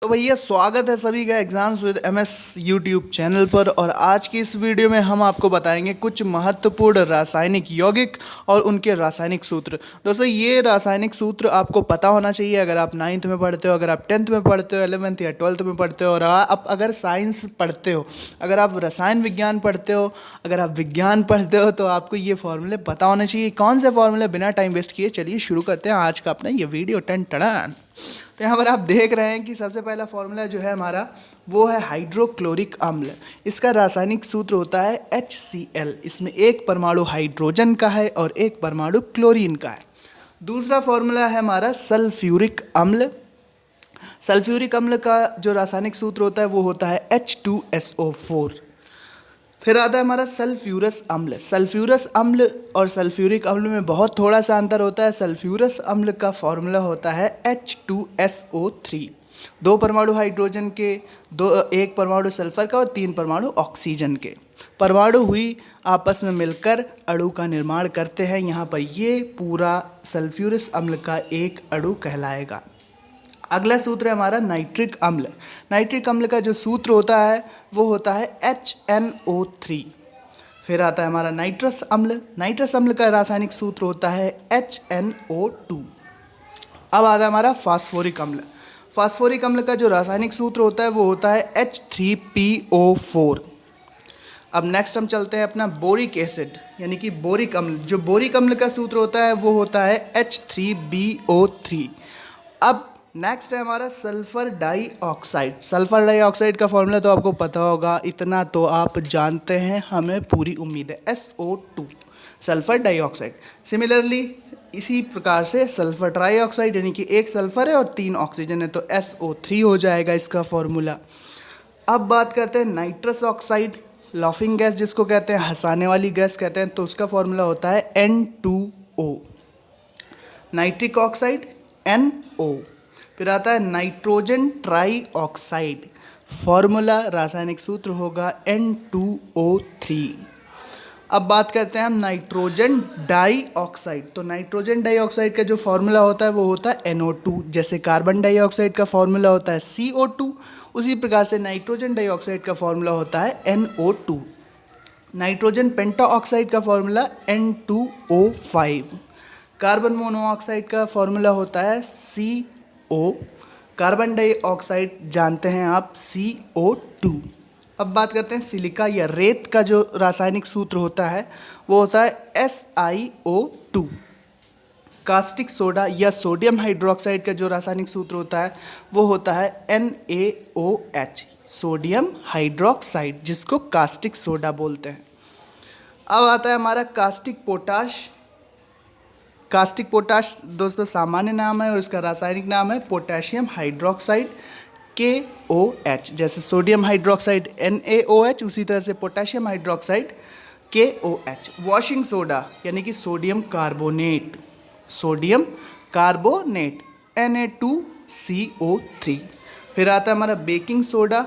तो भैया स्वागत है सभी का exams with MS YouTube channel पर। और आज की इस वीडियो में हम आपको बताएंगे कुछ महत्वपूर्ण रासायनिक यौगिक और उनके रासायनिक सूत्र। दोस्तों ये रासायनिक सूत्र आपको पता होना चाहिए अगर आप 9th में पढ़ते हो, अगर आप 10th में पढ़ते हो, 11th या 12th में पढ़ते हो, और आप अगर साइंस पढ़ते हो, अगर आप रसायन विज्ञान पढ़ते हो, अगर आप विज्ञान पढ़ते हो तो आपको ये फॉर्मूले पता होने चाहिए। कौन से फॉर्मूले? बिना टाइम वेस्ट किए चलिए शुरू करते हैं आज का अपना ये वीडियो। टन टड़ान। तो यहाँ पर आप देख रहे हैं कि सबसे पहला फॉर्मूला जो है हमारा वो है हाइड्रोक्लोरिक अम्ल। इसका रासायनिक सूत्र होता है HCl। इसमें एक परमाणु हाइड्रोजन का है और एक परमाणु क्लोरीन का है। दूसरा फॉर्मूला है हमारा सल्फ्यूरिक अम्ल। सल्फ्यूरिक अम्ल का जो रासायनिक सूत्र होता है वो होता है H2SO4। फिर आता है हमारा सल्फ्यूरस अम्ल। सल्फ्यूरस अम्ल और सल्फ्यूरिक अम्ल में बहुत थोड़ा सा अंतर होता है। सल्फ्यूरस अम्ल का फॉर्मूला होता है H2SO3। 2 परमाणु हाइड्रोजन के, 1 परमाणु सल्फर का और 3 परमाणु ऑक्सीजन के। परमाणु हुई आपस में मिलकर अणु का निर्माण करते हैं। यहाँ पर ये पूरा सल्फ्यूरस अम्ल का एक अणु कहलाएगा। अगला सूत्र है हमारा नाइट्रिक अम्ल। नाइट्रिक अम्ल का जो सूत्र होता है वो होता है HNO3। फिर आता है हमारा नाइट्रस अम्ल। नाइट्रस अम्ल का रासायनिक सूत्र होता है HNO2। अब आता है हमारा फास्फोरिक अम्ल। फास्फोरिक अम्ल का जो रासायनिक सूत्र होता है वो होता है H3PO4। अब नेक्स्ट हम चलते हैं अपना बोरिक एसिड यानी कि बोरिक अम्ल। जो बोरिक अम्ल का सूत्र होता है वो होता है H3BO3। अब नेक्स्ट है हमारा सल्फर डाइऑक्साइड। सल्फर डाइऑक्साइड का फॉर्मूला तो आपको पता होगा, इतना तो आप जानते हैं, हमें पूरी उम्मीद है, SO2 सल्फर डाइऑक्साइड। सिमिलरली इसी प्रकार से सल्फर ट्राइऑक्साइड यानी कि 1 सल्फर है और 3 ऑक्सीजन है तो SO3 हो जाएगा इसका फॉर्मूला। अब बात करते हैं नाइट्रस ऑक्साइड, लाफिंग गैस जिसको कहते हैं, हंसाने वाली गैस कहते हैं, तो उसका फॉर्मूला होता है N2O। Nitric oxide NO। फिर आता है नाइट्रोजन ट्राई ऑक्साइड। फॉर्मूला रासायनिक सूत्र होगा N2O3। अब बात करते हैं हम नाइट्रोजन डाइऑक्साइड। तो नाइट्रोजन डाइऑक्साइड का जो फॉर्मूला होता है वो होता है NO2। जैसे कार्बन डाइऑक्साइड का फॉर्मूला होता है CO2, उसी प्रकार से नाइट्रोजन डाइऑक्साइड का फॉर्मूला होता है NO2। नाइट्रोजन पेंटाऑक्साइड का फॉर्मूला N2O5। कार्बन मोनोऑक्साइड का फॉर्मूला होता है CO। कार्बन डाइऑक्साइड जानते हैं आप, CO2। अब बात करते हैं सिलिका या रेत का जो रासायनिक सूत्र होता है वो होता है SiO2। कास्टिक सोडा या सोडियम हाइड्रोक्साइड का जो रासायनिक सूत्र होता है वो होता है NaOH, सोडियम हाइड्रोक्साइड, जिसको कास्टिक सोडा बोलते हैं। अब आता है हमारा कास्टिक पोटाश। कास्टिक पोटाश दोस्तों सामान्य नाम है और इसका रासायनिक नाम है पोटेशियम हाइड्रोक्साइड KOH। जैसे सोडियम हाइड्रोक्साइड NaOH, उसी तरह से potassium hydroxide KOH। Washing soda यानी कि sodium carbonate, sodium carbonate Na2CO3। फिर आता है हमारा बेकिंग सोडा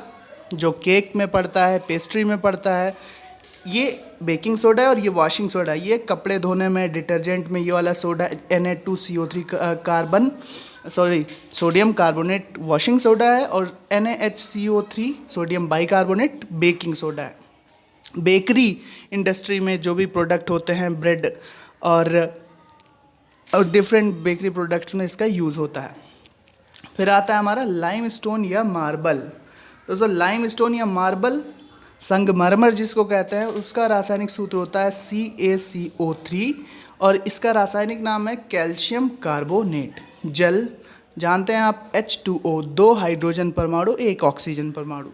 जो केक में पड़ता है, पेस्ट्री में पड़ता है। ये बेकिंग सोडा है और ये वॉशिंग सोडा। ये कपड़े धोने में, डिटर्जेंट में ये वाला soda Na2CO3 sodium carbonate washing soda है और NaHCO3 sodium bicarbonate baking soda है। बेकरी इंडस्ट्री में जो भी प्रोडक्ट होते हैं, ब्रेड और डिफरेंट बेकरी प्रोडक्ट्स में इसका यूज़ होता है। फिर आता है हमारा लाइमस्टोन या मार्बल। दोस्तों लाइमस्टोन या मार्बल, संगमरमर जिसको कहते हैं, उसका रासायनिक सूत्र होता है CaCO3 और इसका रासायनिक नाम है कैल्शियम कार्बोनेट। जल जानते हैं आप, H2O, 2 हाइड्रोजन परमाणु, 1 ऑक्सीजन परमाणु।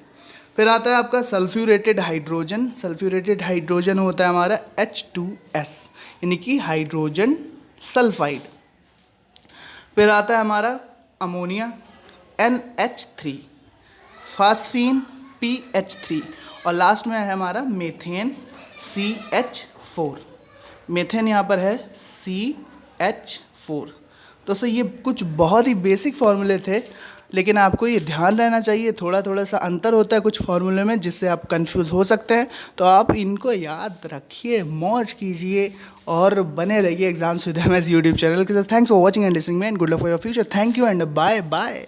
फिर आता है आपका सल्फ्यूरेटेड हाइड्रोजन। सल्फ्यूरेटेड हाइड्रोजन होता है हमारा H2S यानी कि हाइड्रोजन सल्फाइड। फिर आता है हमारा अमोनिया NH3, फास्फीन PH3 और लास्ट में है हमारा मेथेन CH4। मेथेन यहाँ पर है CH4। दोस्तों ये कुछ बहुत ही बेसिक फार्मूले थे, लेकिन आपको ये ध्यान रहना चाहिए थोड़ा थोड़ा सा अंतर होता है कुछ फार्मूले में जिससे आप कंफ्यूज हो सकते हैं। तो आप इनको याद रखिए, मौज कीजिए और बने रहिए exams with MS YouTube channel के साथ। Thanks for watching and listening man, good luck for your future. Thank you and bye bye.